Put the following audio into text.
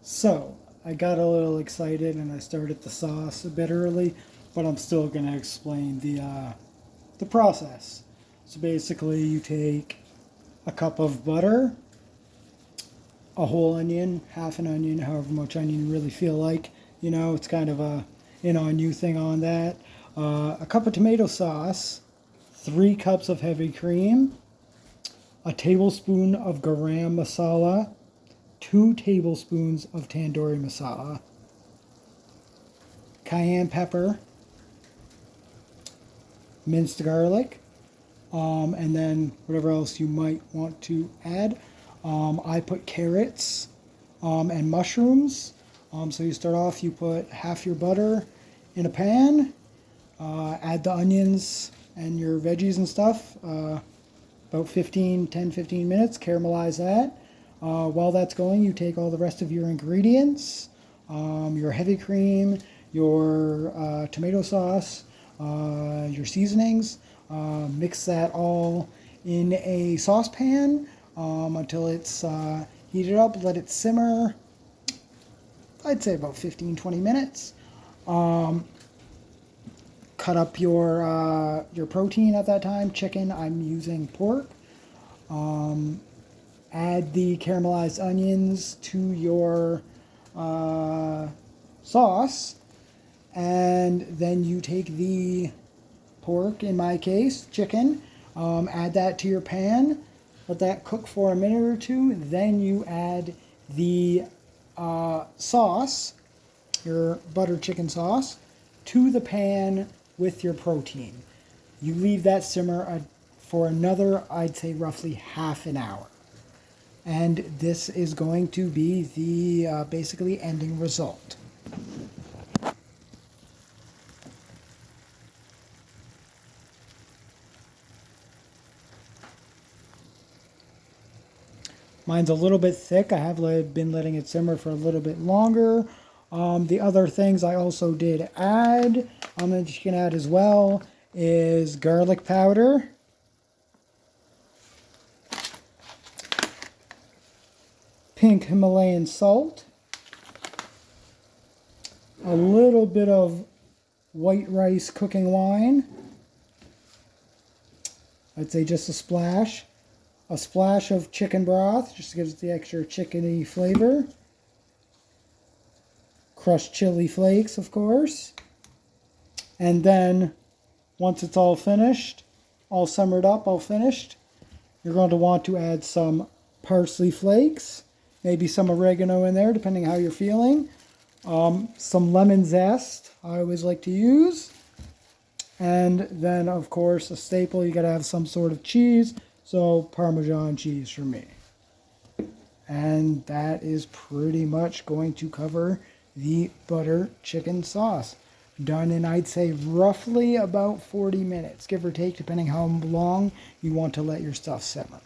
So I got a little excited and I started the sauce a bit early, but I'm still going to explain the process. So basically, you take a cup of butter, a whole onion, half an onion, however much onion you really feel like. You know, it's kind of a in on you thing on that. A cup of tomato sauce, 3 cups of heavy cream, a tablespoon of garam masala, 2 tablespoons of tandoori masala, cayenne pepper, minced garlic, and then whatever else you might want to add. I put carrots and mushrooms. So you start off, you put half your butter in a pan, add the onions and your veggies and stuff, about 10-15 minutes, caramelize that. While that's going, you take all the rest of your ingredients, your heavy cream, your tomato sauce, your seasonings, mix that all in a saucepan until it's heated up. Let it simmer, I'd say about 15-20 minutes. Cut up your protein at that time. Chicken, I'm using pork. Add the caramelized onions to your sauce, and then you take the pork, in my case, chicken, add that to your pan, let that cook for a minute or two, then you add the sauce, your butter chicken sauce, to the pan with your protein. You leave that simmer for another, I'd say roughly half an hour. And this is going to be the basically ending result. Mine's a little bit thick. I have been letting it simmer for a little bit longer. The other things I also did add, that you can add as well, is garlic powder, pink Himalayan salt, a little bit of white rice cooking wine, I'd say just a splash of chicken broth, just gives it the extra chickeny flavor, crushed chili flakes, of course, and then once it's all finished, all simmered up, all finished, you're going to want to add some parsley flakes, maybe some oregano in there, depending how you're feeling. Some lemon zest, I always like to use. And then, of course, a staple, you got to have some sort of cheese. So Parmesan cheese for me. And that is pretty much going to cover the butter chicken sauce. Done in, I'd say, roughly about 40 minutes, give or take, depending how long you want to let your stuff simmer.